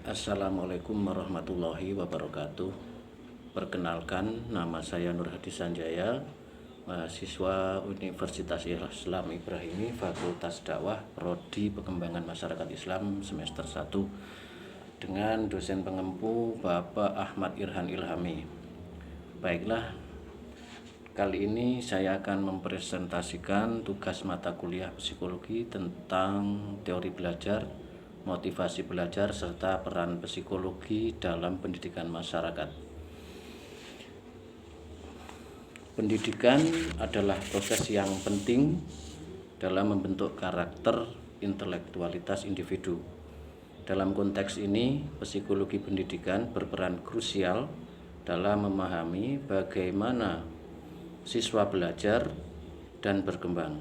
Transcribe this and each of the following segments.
Assalamualaikum warahmatullahi wabarakatuh. Perkenalkan, nama saya Nur Hadi Sanjaya, mahasiswa Universitas Islam Ibrahimi, Fakultas Dakwah, Prodi Pengembangan Masyarakat Islam semester 1 dengan dosen pengempu Bapak Ahmad Irhan Ilhami. Baiklah, kali ini saya akan mempresentasikan tugas mata kuliah psikologi tentang teori belajar, motivasi belajar, serta peran psikologi dalam pendidikan masyarakat. Pendidikan adalah proses yang penting dalam membentuk karakter intelektualitas individu. Dalam konteks ini, psikologi pendidikan berperan krusial dalam memahami bagaimana siswa belajar dan berkembang.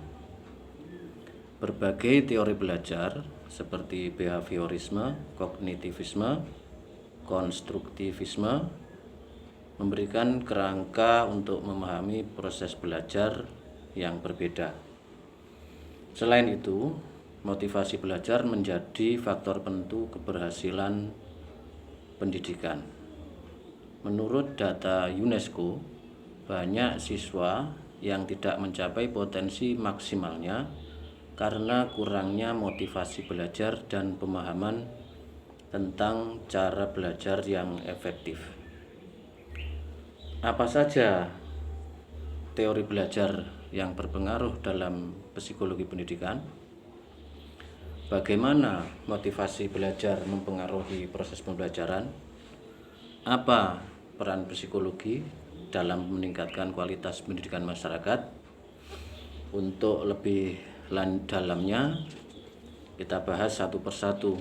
Berbagai teori belajar seperti behaviorisme, kognitivisme, konstruktivisme memberikan kerangka untuk memahami proses belajar yang berbeda. Selain itu, motivasi belajar menjadi faktor penentu keberhasilan pendidikan. Menurut data UNESCO, banyak siswa yang tidak mencapai potensi maksimalnya karena kurangnya motivasi belajar dan pemahaman tentang cara belajar yang efektif. Apa saja teori belajar yang berpengaruh dalam psikologi pendidikan? Bagaimana motivasi belajar mempengaruhi proses pembelajaran? Apa peran psikologi dalam meningkatkan kualitas pendidikan masyarakat? Untuk lebih dalamnya, kita bahas satu persatu.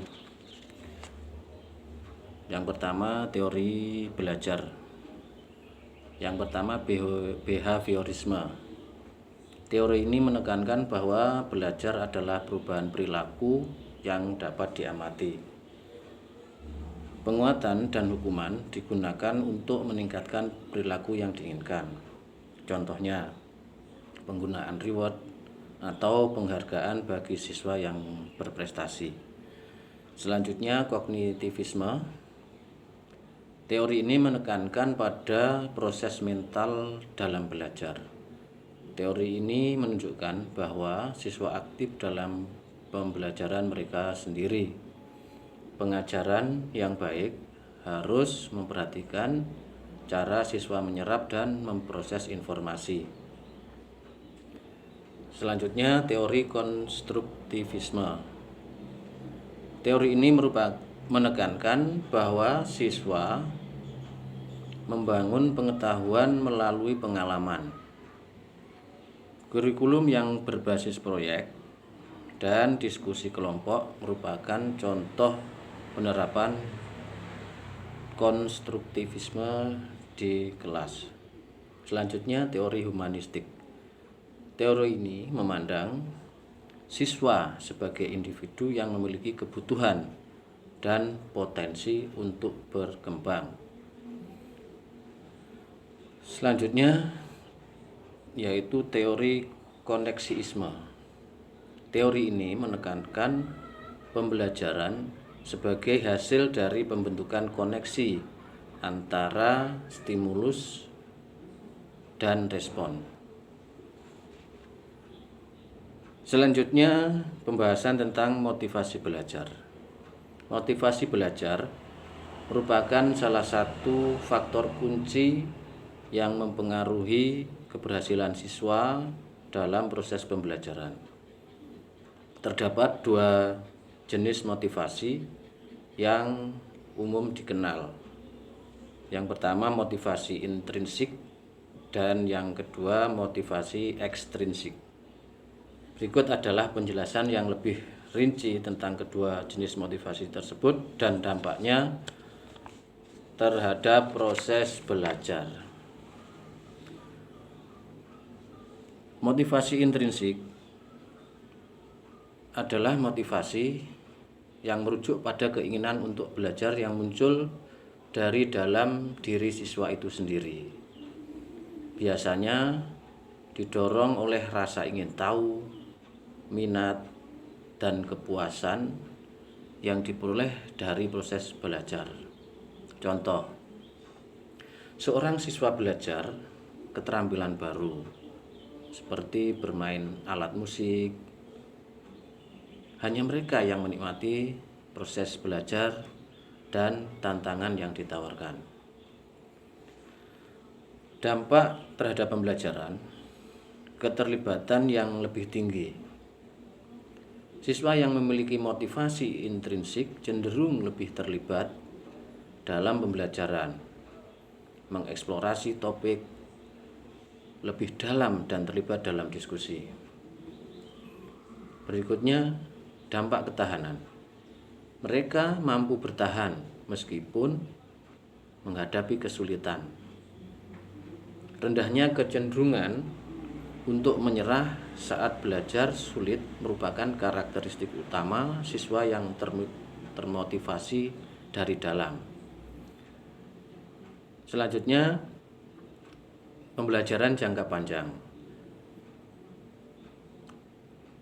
Yang pertama, teori belajar. Yang pertama, behaviorisme. Teori ini menekankan bahwa belajar adalah perubahan perilaku yang dapat diamati. Penguatan dan hukuman digunakan untuk meningkatkan perilaku yang diinginkan. Contohnya, penggunaan reward atau penghargaan bagi siswa yang berprestasi. Selanjutnya, kognitivisme. Teori ini menekankan pada proses mental dalam belajar. Teori ini menunjukkan bahwa siswa aktif dalam pembelajaran mereka sendiri. Pengajaran yang baik harus memperhatikan cara siswa menyerap dan memproses informasi. Selanjutnya, teori konstruktivisme. Teori ini menekankan bahwa siswa membangun pengetahuan melalui pengalaman. Kurikulum yang berbasis proyek dan diskusi kelompok merupakan contoh penerapan konstruktivisme di kelas. Selanjutnya, teori humanistik. Teori ini memandang siswa sebagai individu yang memiliki kebutuhan dan potensi untuk berkembang. Selanjutnya yaitu teori koneksiisme. Teori ini menekankan pembelajaran sebagai hasil dari pembentukan koneksi antara stimulus dan respon. Selanjutnya, pembahasan tentang motivasi belajar. Motivasi belajar merupakan salah satu faktor kunci yang mempengaruhi keberhasilan siswa dalam proses pembelajaran. Terdapat dua jenis motivasi yang umum dikenal. Yang pertama, motivasi intrinsik, dan yang kedua, motivasi ekstrinsik. Berikut adalah penjelasan yang lebih rinci tentang kedua jenis motivasi tersebut dan dampaknya terhadap proses belajar. Motivasi intrinsik adalah motivasi yang merujuk pada keinginan untuk belajar yang muncul dari dalam diri siswa itu sendiri. Biasanya didorong oleh rasa ingin tahu, minat, dan kepuasan yang diperoleh dari proses belajar. Contoh, seorang siswa belajar keterampilan baru seperti bermain alat musik. Hanya mereka yang menikmati proses belajar dan tantangan yang ditawarkan. Dampak terhadap pembelajaran, keterlibatan yang lebih tinggi. Siswa yang memiliki motivasi intrinsik cenderung lebih terlibat dalam pembelajaran, mengeksplorasi topik lebih dalam dan terlibat dalam diskusi. Berikutnya, dampak ketahanan. Mereka mampu bertahan meskipun menghadapi kesulitan. Rendahnya kecenderungan untuk menyerah saat belajar sulit merupakan karakteristik utama siswa yang termotivasi dari dalam. Selanjutnya, pembelajaran jangka panjang.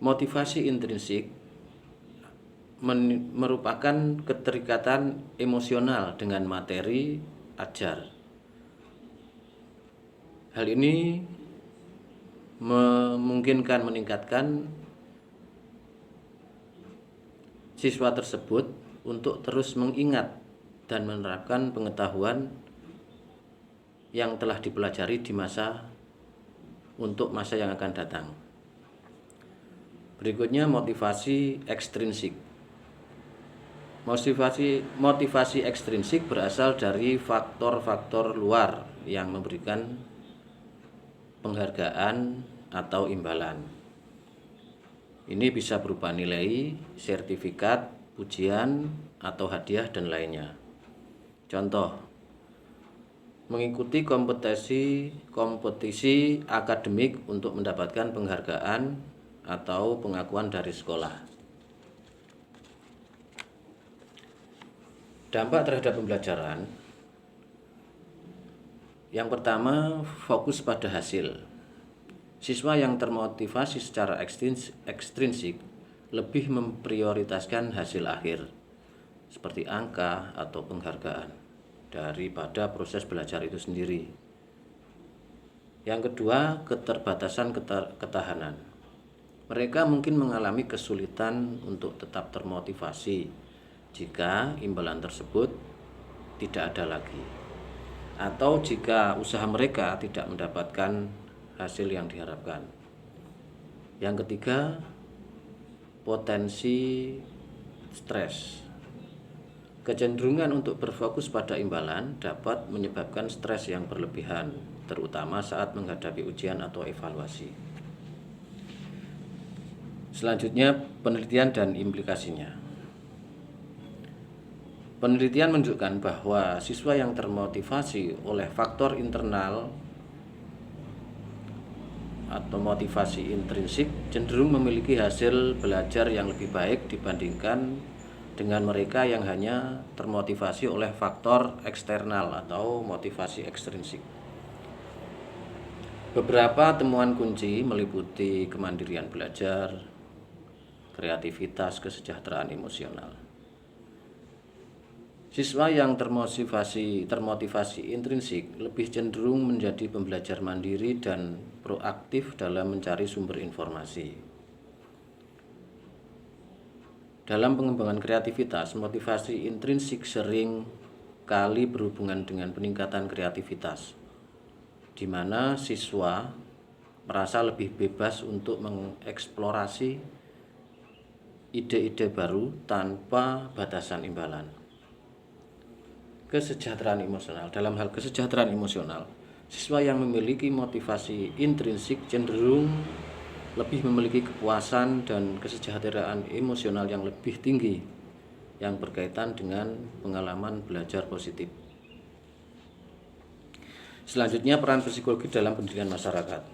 Motivasi intrinsik merupakan keterikatan emosional dengan materi ajar. Hal ini memungkinkan meningkatkan siswa tersebut untuk terus mengingat dan menerapkan pengetahuan yang telah dipelajari di masa yang akan datang. Berikutnya, motivasi ekstrinsik. Motivasi ekstrinsik berasal dari faktor-faktor luar yang memberikan penghargaan atau imbalan. Ini bisa berupa nilai, sertifikat, pujian, atau hadiah dan lainnya. Contoh, mengikuti kompetisi akademik untuk mendapatkan penghargaan atau pengakuan dari sekolah. Dampak terhadap pembelajaran. Yang pertama, fokus pada hasil. Siswa yang termotivasi secara ekstrinsik lebih memprioritaskan hasil akhir, seperti angka atau penghargaan, daripada proses belajar itu sendiri. Yang kedua, keterbatasan ketahanan. Mereka mungkin mengalami kesulitan untuk tetap termotivasi jika imbalan tersebut tidak ada lagi, atau jika usaha mereka tidak mendapatkan hasil yang diharapkan. Yang ketiga, potensi stres. Kecenderungan untuk berfokus pada imbalan dapat menyebabkan stres yang berlebihan, terutama saat menghadapi ujian atau evaluasi. Selanjutnya, penelitian dan implikasinya. Penelitian menunjukkan bahwa siswa yang termotivasi oleh faktor internal atau motivasi intrinsik cenderung memiliki hasil belajar yang lebih baik dibandingkan dengan mereka yang hanya termotivasi oleh faktor eksternal atau motivasi ekstrinsik. Beberapa temuan kunci meliputi kemandirian belajar, kreativitas, kesejahteraan emosional. Siswa yang termotivasi intrinsik lebih cenderung menjadi pembelajar mandiri dan proaktif dalam mencari sumber informasi. Dalam pengembangan kreativitas, motivasi intrinsik sering kali berhubungan dengan peningkatan kreativitas, di mana siswa merasa lebih bebas untuk mengeksplorasi ide-ide baru tanpa batasan imbalan. Kesejahteraan emosional. Dalam hal kesejahteraan emosional, siswa yang memiliki motivasi intrinsik cenderung lebih memiliki kepuasan dan kesejahteraan emosional yang lebih tinggi yang berkaitan dengan pengalaman belajar positif. Selanjutnya, peran psikologi dalam pendidikan masyarakat.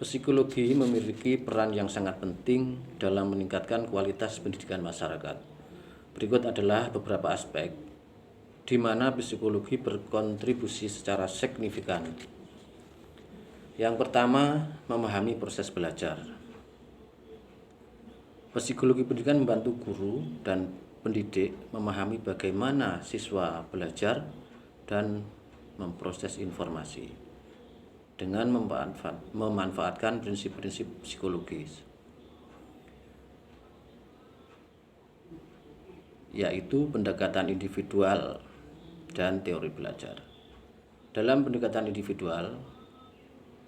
Psikologi memiliki peran yang sangat penting dalam meningkatkan kualitas pendidikan masyarakat. Berikut adalah beberapa aspek di mana psikologi berkontribusi secara signifikan. Yang pertama, memahami proses belajar. Psikologi pendidikan membantu guru dan pendidik memahami bagaimana siswa belajar dan memproses informasi dengan memanfaatkan prinsip-prinsip psikologis, yaitu pendekatan individual dan teori belajar. Dalam pendekatan individual,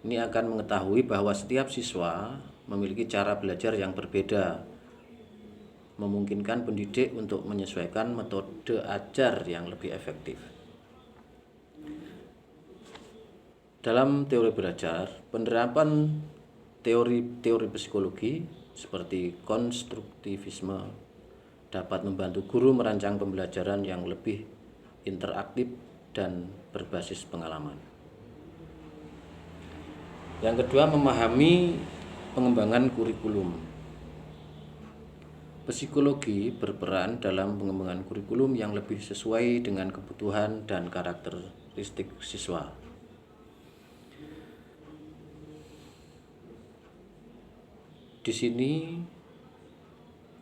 ini akan mengetahui bahwa setiap siswa memiliki cara belajar yang berbeda, memungkinkan pendidik untuk menyesuaikan metode ajar yang lebih efektif. Dalam teori belajar, penerapan teori psikologi seperti konstruktivisme dapat membantu guru merancang pembelajaran yang lebih interaktif dan berbasis pengalaman. Yang kedua, memahami pengembangan kurikulum. Psikologi berperan dalam pengembangan kurikulum yang lebih sesuai dengan kebutuhan dan karakteristik siswa. Di sini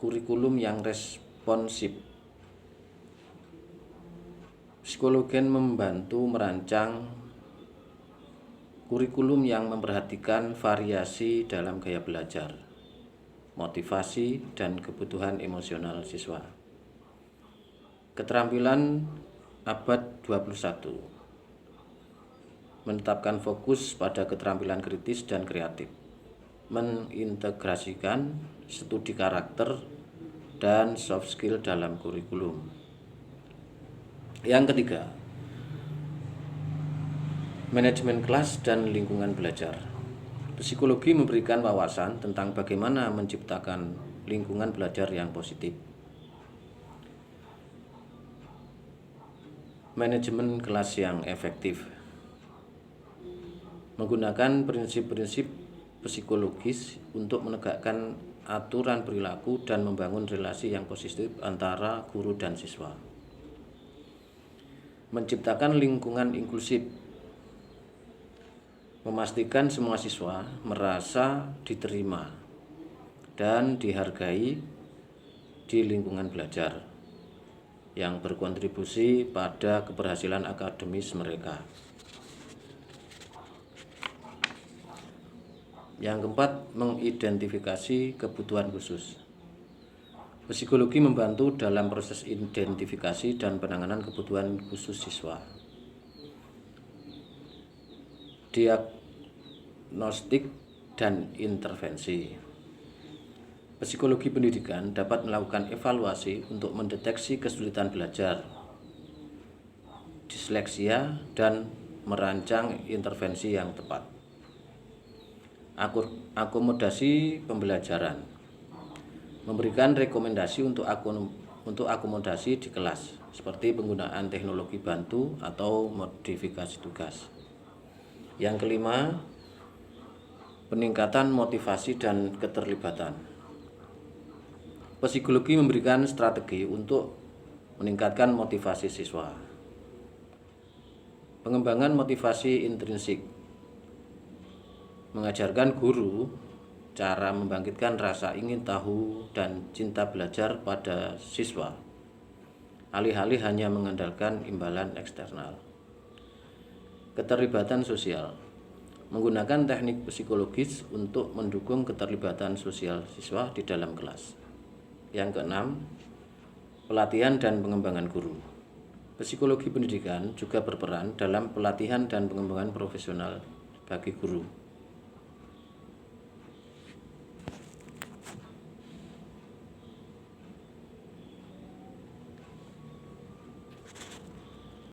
kurikulum yang responsif. Psikologi membantu merancang kurikulum yang memperhatikan variasi dalam gaya belajar, motivasi, dan kebutuhan emosional siswa. Keterampilan abad 21 menetapkan fokus pada keterampilan kritis dan kreatif, mengintegrasikan studi karakter dan soft skill dalam kurikulum. Yang ketiga, manajemen kelas dan lingkungan belajar. Psikologi memberikan wawasan tentang bagaimana menciptakan lingkungan belajar yang positif. Manajemen kelas yang efektif menggunakan prinsip-prinsip psikologis untuk menegakkan aturan perilaku dan membangun relasi yang positif antara guru dan siswa. Menciptakan lingkungan inklusif, memastikan semua siswa merasa diterima dan dihargai di lingkungan belajar yang berkontribusi pada keberhasilan akademis mereka. Yang keempat, mengidentifikasi kebutuhan khusus. Psikologi membantu dalam proses identifikasi dan penanganan kebutuhan khusus siswa. Diagnostik dan intervensi. Psikologi pendidikan dapat melakukan evaluasi untuk mendeteksi kesulitan belajar, disleksia, dan merancang intervensi yang tepat. Akomodasi pembelajaran. Memberikan rekomendasi untuk akomodasi di kelas, seperti penggunaan teknologi bantu atau modifikasi tugas. Yang kelima, peningkatan motivasi dan keterlibatan. Psikologi memberikan strategi untuk meningkatkan motivasi siswa. Pengembangan motivasi intrinsik. Mengajarkan guru cara membangkitkan rasa ingin tahu dan cinta belajar pada siswa, alih-alih hanya mengandalkan imbalan eksternal. Keterlibatan sosial. Menggunakan teknik psikologis untuk mendukung keterlibatan sosial siswa di dalam kelas. Yang keenam, pelatihan dan pengembangan guru. Psikologi pendidikan juga berperan dalam pelatihan dan pengembangan profesional bagi guru.